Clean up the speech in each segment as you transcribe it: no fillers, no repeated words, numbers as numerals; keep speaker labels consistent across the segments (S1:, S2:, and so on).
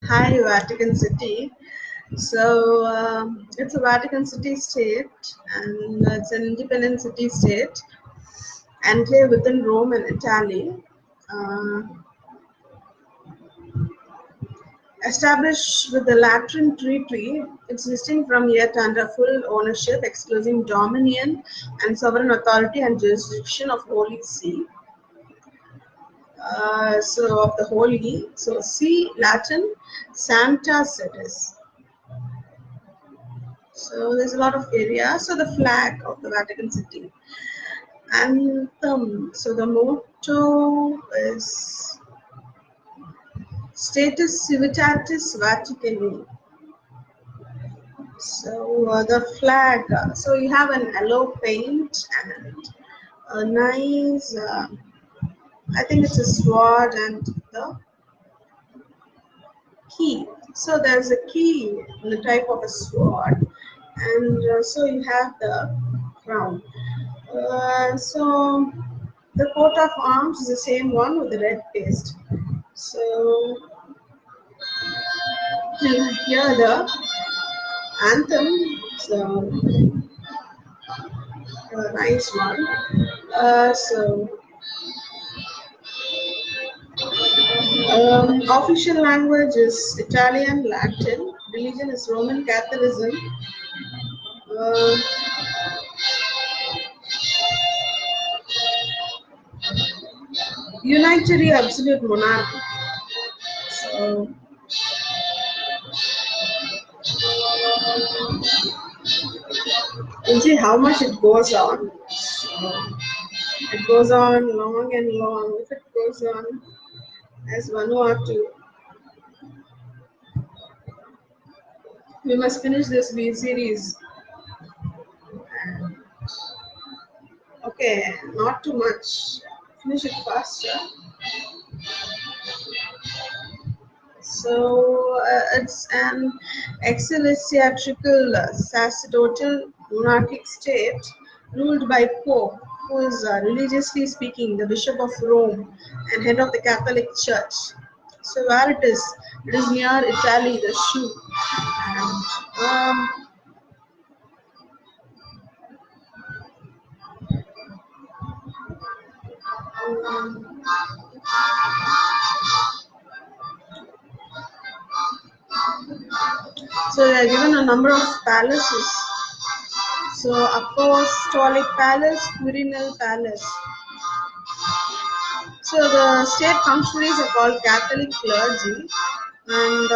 S1: Hi, Vatican City. It's a Vatican City state, and it's an independent city state, enclave within Rome and Italy. Uh, Established with the Lateran Treaty, it's distinct from yet under full ownership, exclusive dominion, and sovereign authority and jurisdiction of Holy See. Of the Holy, so See Latin, Sancta Sedis. So there's a lot of area. So the flag of the Vatican City. Anthem. So the motto is Status Civitatis Vaticani. The flag. So you have an yellow paint and a nice. I think it's a sword and the key. So there's a key in the type of a sword, and so you have the crown. So the coat of arms is the same one with the red paste. So here the anthem, so a nice one. Official language is Italian, Latin. Religion is Roman Catholicism. Uh, Unitary absolute monarchy. So you see how much it goes on. It goes on long and long. If it goes on as Vanuatu, we must finish this V series. Okay, not too much. Finish it faster. It's an ecclesiastical sacerdotal monarchic state ruled by Pope, who is religiously speaking the Bishop of Rome and head of the Catholic Church. So where it is near Italy, the shoe. And, um, so they are given a number of palaces. So Apostolic Palace, Quirinal Palace. So the state functionaries are called Catholic clergy, and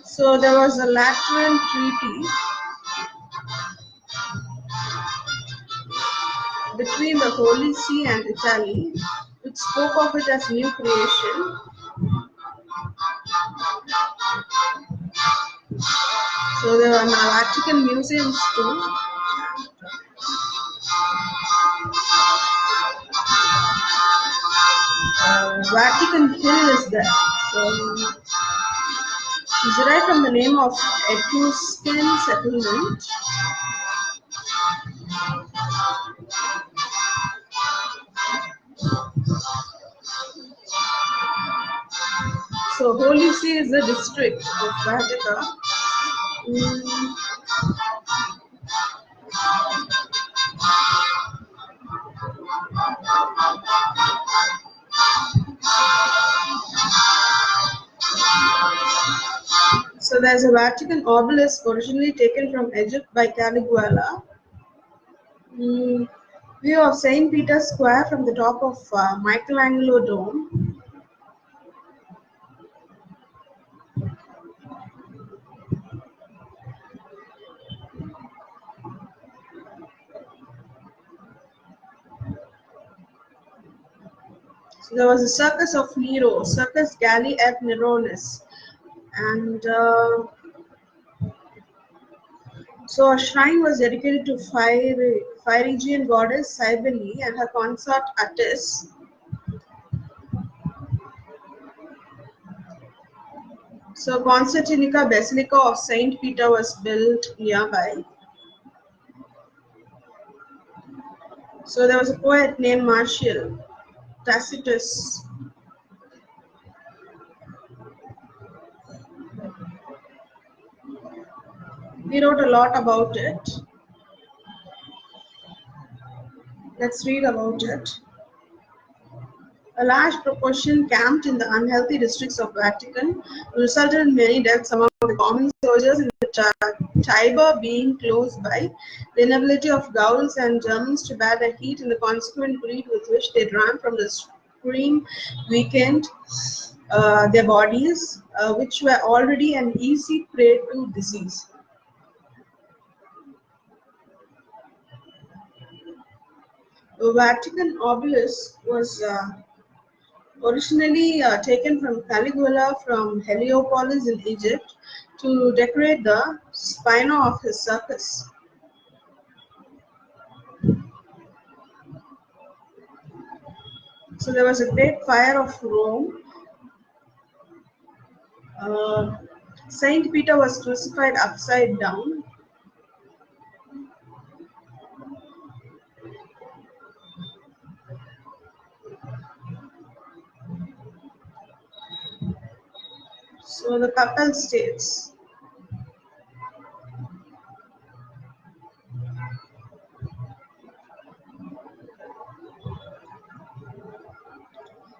S1: so there was a Lateran Treaty between the Holy See and Italy, which spoke of it as new creation. So there are now Vatican museums too. Vatican Hill is there. So it's derived from the name of Etruscan settlement. So Holy See is the district of Vatican. Mm, So there's a Vatican obelisk originally taken from Egypt by Caligula. View of St. Peter's Square from the top of Michelangelo Dome. So there was a Circus of Nero, Circus Galli et Neronis. And so a shrine was dedicated to Phrygian goddess Cybele and her consort Attis. So Constantinica Basilica of Saint Peter was built nearby. So there was a poet named Martial Tacitus. He wrote a lot about it. Let's read about it. A large proportion camped in the unhealthy districts of Vatican resulted in many deaths among the common soldiers in the Tiber being close by. The inability of Gauls and Germans to bear the heat and the consequent greed with which they drank from the stream weakened their bodies, which were already an easy prey to disease. The Vatican obelisk was originally taken from Caligula from Heliopolis in Egypt to decorate the spina of his circus. So there was a great fire of Rome. Uh, Saint Peter was crucified upside down. So the papal states.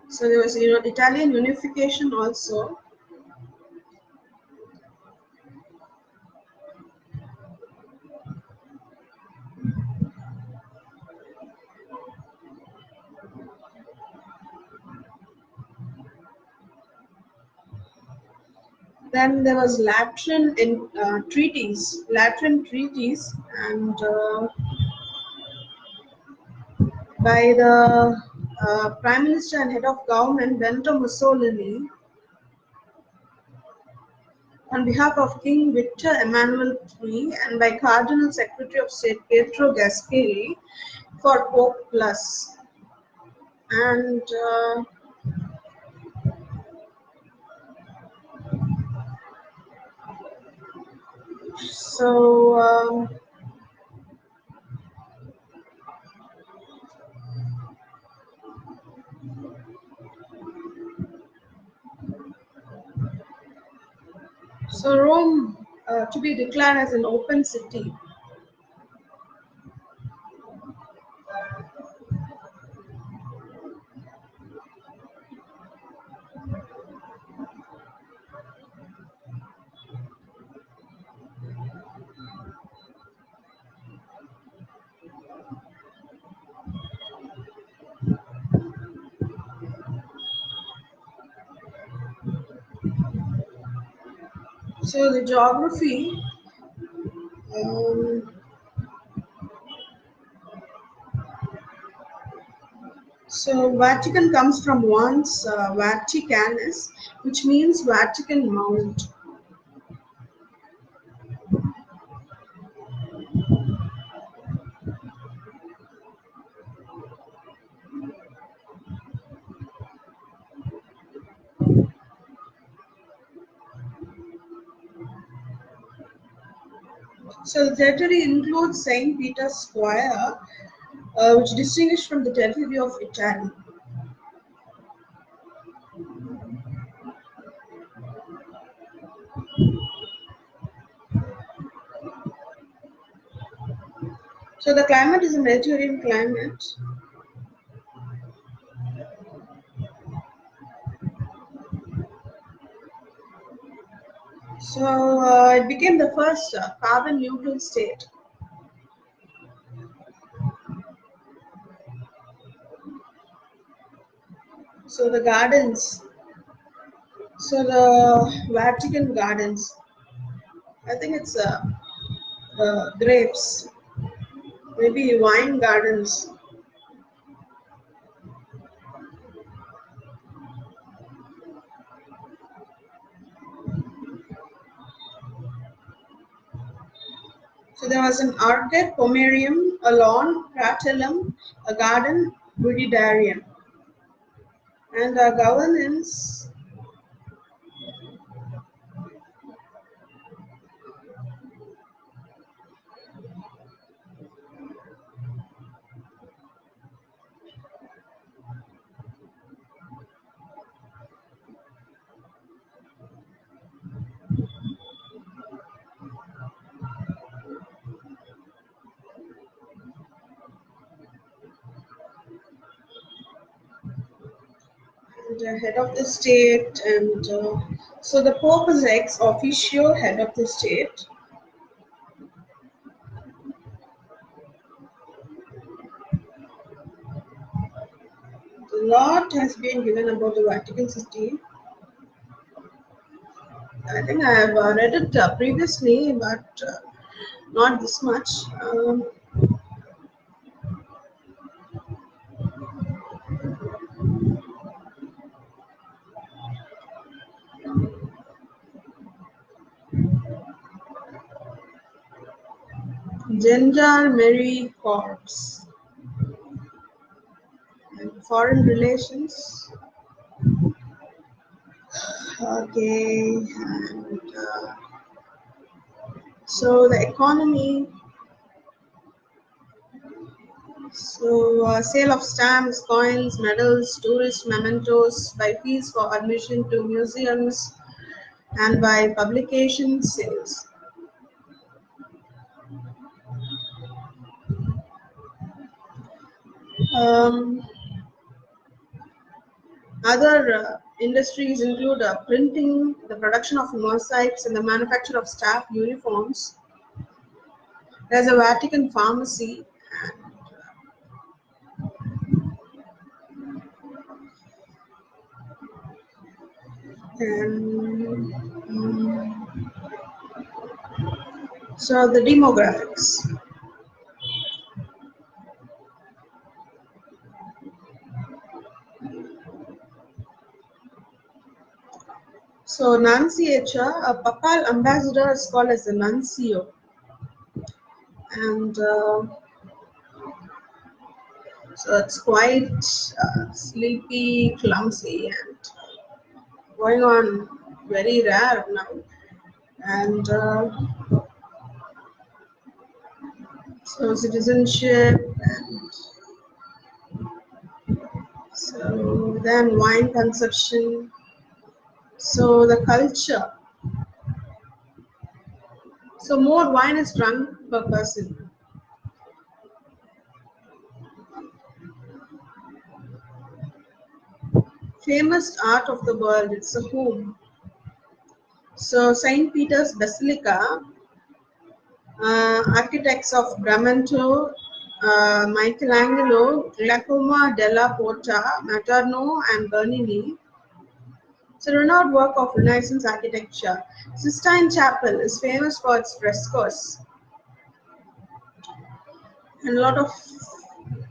S1: So there was Italian unification also. Then there was Lateran treaties, and by the Prime Minister and head of government Benito Mussolini on behalf of King Victor Emmanuel III and by Cardinal Secretary of State Pietro Gasparri for Pope Plus. And so so Rome to be declared as an open city. So the geography. Um, so Vatican comes from once Vaticanus, which means Vatican Mount. So the territory includes Saint Peter's Square, which distinguished from the territory of Italy. So the climate is a Mediterranean climate. So it became the first carbon neutral state. So the gardens. So the Vatican gardens. I think it's grapes, maybe wine gardens. So there was an orchid, pomerium, a lawn, pratellum, a garden, budidarium, and governance. the head of the state, and so the Pope is the ex officio head of the state. A lot has been given about the Vatican City. I think I have read it previously, but not this much. Gendarmerie Corps and foreign relations. Okay, and so the economy. So, sale of stamps, coins, medals, tourist mementos, by fees for admission to museums, and by publication sales. Um, Other industries include printing, the production of mosaics, and the manufacture of staff uniforms. There's a Vatican pharmacy, and so the demographics. So nunciature, a papal ambassador is called as the nuncio, and so it's quite sleepy, clumsy, and going on very rare now. And so citizenship, and so then wine consumption. So the culture. So more wine is drunk per person. Famous art of the world. It's a home. So Saint Peter's Basilica, architects of Bramante, Michelangelo, Giacomo della Porta, Materno, and Bernini. It's a renowned work of Renaissance architecture. Sistine Chapel is famous for its frescoes, and a lot of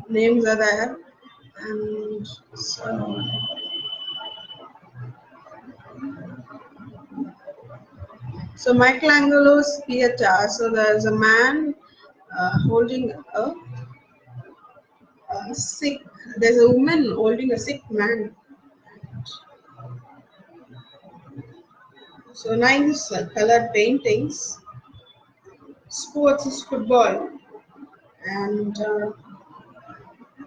S1: names are there. And so Michelangelo's Pieta. So there's a man holding a sick. There's a woman holding a sick man. So nice colored paintings. Sports is football, and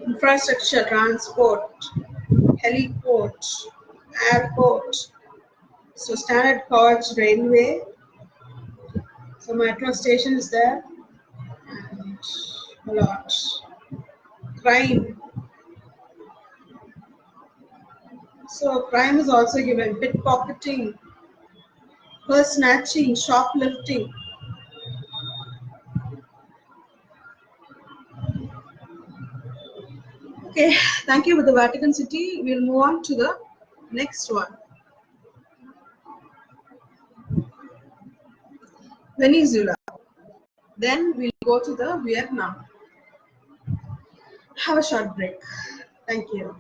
S1: infrastructure, transport, heliport, airport. So standard gauge railway. So metro station is there, and a lot. Crime. So crime is also given: pickpocketing, purse snatching, shoplifting. Okay, thank you with the Vatican City. We'll move on to the next one. Venezuela. Then we'll go to the Vietnam. Have a short break. Thank you.